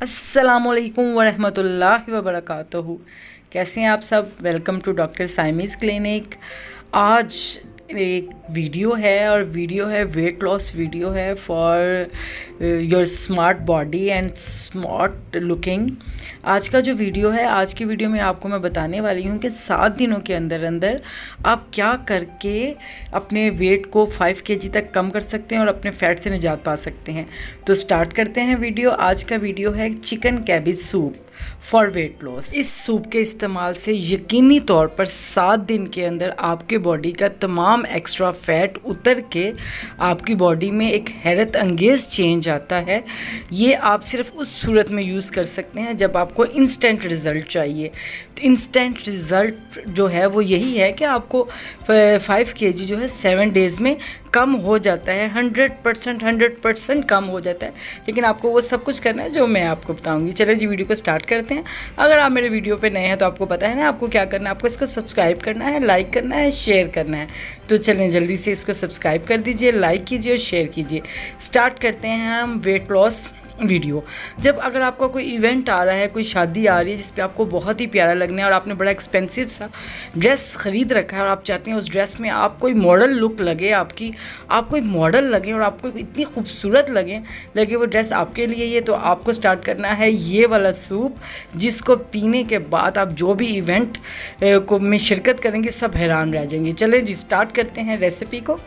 अस्सलामुअलैकुम वरहमतुल्लाहि वबरकातुहू। कैसे हैं आप सब? वेलकम टू डॉक्टर साइमीज़ क्लिनिक। आज एक वीडियो है और वीडियो है वेट लॉस वीडियो है for your smart body and smart looking. आज का जो वीडियो है, आज की वीडियो में आपको मैं बताने वाली हूँ कि 7 दिनों के अंदर अंदर आप क्या करके अपने वेट को 5 kg तक कम कर सकते हैं और अपने फैट से निजात पा सकते हैं। तो स्टार्ट करते हैं वीडियो। आज का वीडियो है chicken cabbage soup for weight loss. इस सूप के इस्तेमाल से यकीनी तौर पर 7 दिन के अंदर आपके बॉडी का तमाम एक्स्ट्रा फैट उतर के आपकी बॉडी में एक हैरत अंगेज़ चेंज आता है। ये आप सिर्फ उस सूरत में यूज़ कर सकते हैं जब आपको इंस्टेंट रिज़ल्ट चाहिए। तो इंस्टेंट रिज़ल्ट जो है वो यही है कि आपको 5 kg जो है 7 डेज़ में कम हो जाता है। 100% कम हो जाता है। लेकिन आपको वो सब कुछ करना है जो मैं आपको बताऊंगी। चलिए जी, वीडियो को स्टार्ट करते हैं। अगर आप मेरे वीडियो पे नए हैं तो आपको पता है ना आपको क्या करना है। आपको इसको सब्सक्राइब करना है, लाइक करना है, शेयर करना है। तो चलें जल्दी से इसको सब्सक्राइब कर दीजिए, लाइक कीजिए और शेयर कीजिए। स्टार्ट करते हैं हम वेट लॉस वीडियो। जब अगर आपका कोई इवेंट आ रहा है, कोई शादी आ रही है जिस पे आपको बहुत ही प्यारा लगना है और आपने बड़ा एक्सपेंसिव सा ड्रेस ख़रीद रखा है और आप चाहते हैं उस ड्रेस में आप कोई मॉडल लुक लगे, आप कोई मॉडल लगे और आपको इतनी खूबसूरत लगे वो ड्रेस आपके लिए ये, तो आपको स्टार्ट करना है ये वाला सूप, जिसको पीने के बाद आप जो भी इवेंट को में शिरकत करेंगे सब हैरान रह जाएंगे। चलें जी, स्टार्ट करते हैं रेसिपी को।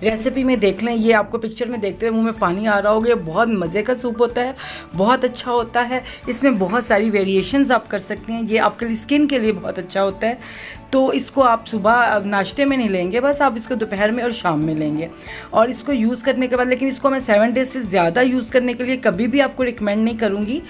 रेसिपी में देख लें, ये आपको पिक्चर में देखते हुए मुंह में पानी आ रहा होगा। ये बहुत मज़े का सूप होता है, बहुत अच्छा होता है। इसमें बहुत सारी वेरिएशंस आप कर सकते हैं। ये आपके लिए स्किन के लिए बहुत अच्छा होता है। तो इसको आप सुबह नाश्ते में नहीं लेंगे, बस आप इसको दोपहर में और शाम में लेंगे। और इसको यूज़ करने के बाद, लेकिन इसको मैं 7 डेज से ज़्यादा यूज़ करने के लिए कभी भी आपको रिकमेंड नहीं करूँगी।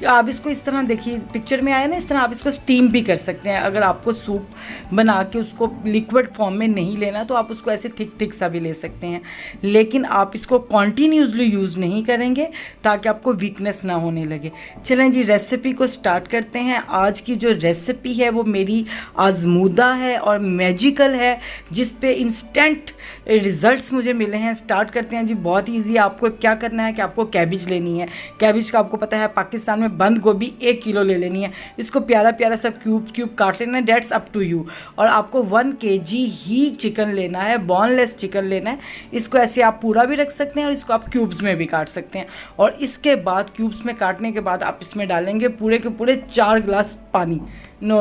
आप इसको इस तरह देखिए, पिक्चर में आया ना, इस तरह आप इसको स्टीम भी कर सकते हैं। अगर आपको सूप बना के उसको लिक्विड फॉर्म में नहीं लेना तो आप उसको ऐसे थिक सा भी ले सकते हैं। लेकिन आप इसको कॉन्टीन्यूसली यूज़ नहीं करेंगे ताकि आपको वीकनेस ना होने लगे। चलें जी, रेसिपी को स्टार्ट करते हैं। आज की जो रेसिपी है वो मेरी आजमूदा है और मैजिकल है, जिस पे इंस्टेंट रिजल्ट्स मुझे मिले हैं। स्टार्ट करते हैं जी। बहुत ईजी। आपको क्या करना है कि आपको कैबिज लेनी है। कैबिज का आपको पता है पाकिस्तान में बंद गोभी 1 किलो ले लेनी है। इसको प्यारा प्यारा सा क्यूब काट लेना है। Dates up to you. और आपको 1 kg ही चिकन लेना है, बोनलेस चिकन लेना है। इसको ऐसे आप पूरा भी रख सकते हैं और इसको आप क्यूब्स में भी काट सकते हैं। और इसके बाद क्यूब्स में काटने के बाद आप इसमें डालेंगे पूरे के पूरे 4 गिलास पानी। नो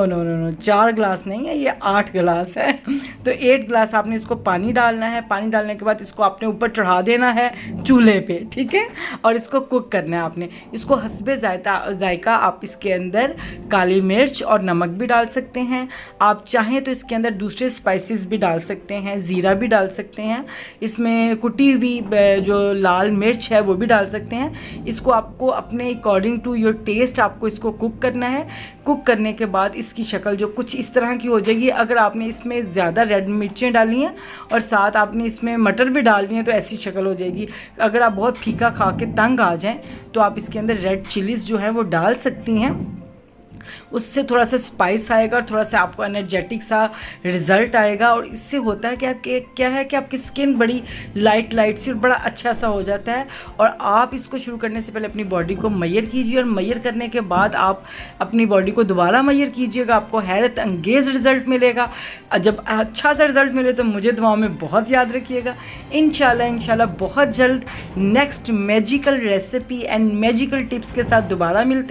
4 गिलास नहीं है, ये 8 गिलास है। तो 8 गिलास आपने इसको पानी डालना है। पानी डालने के बाद इसको आपने ऊपर चढ़ा देना है चूल्हे पे, ठीक है। और इसको कुक करना है आपने। इसको हस्बे जायका आप इसके अंदर काली मिर्च और नमक भी डाल सकते हैं। आप चाहें तो इसके अंदर दूसरे स्पाइसेस भी डाल सकते हैं, ज़ीरा भी डाल सकते हैं। इसमें कुटी हुई जो लाल मिर्च है वो भी डाल सकते हैं। इसको आपको अपने अकॉर्डिंग टू योर टेस्ट आपको इसको कुक करना है। कुक करने के बाद इसकी शक्ल जो कुछ इस तरह की हो जाएगी। अगर आपने इसमें ज़्यादा रेड मिर्चें डाली हैं और साथ आपने इसमें मटर भी डाल दिए हैं तो ऐसी शक्ल हो जाएगी। अगर आप बहुत फीका खा के तंग आ जाएं तो आप इसके अंदर रेड चिलीज़ जो है वो डाल सकती हैं। उससे थोड़ा सा स्पाइस आएगा और थोड़ा सा आपको एनर्जेटिक सा रिज़ल्ट आएगा। और इससे होता है क्या है कि आपकी स्किन बड़ी लाइट सी और बड़ा अच्छा सा हो जाता है। और आप इसको शुरू करने से पहले अपनी बॉडी को मैयर कीजिए और मैयर करने के बाद आप अपनी बॉडी को दोबारा मैयर कीजिएगा। आपको हैरत अंगेज़ रिज़ल्ट मिलेगा। जब अच्छा सा रिज़ल्ट मिले तो मुझे दुआओं में बहुत याद रखिएगा। इंशाल्लाह बहुत जल्द next magical recipe and magical tips के साथ दोबारा मिलते हैं।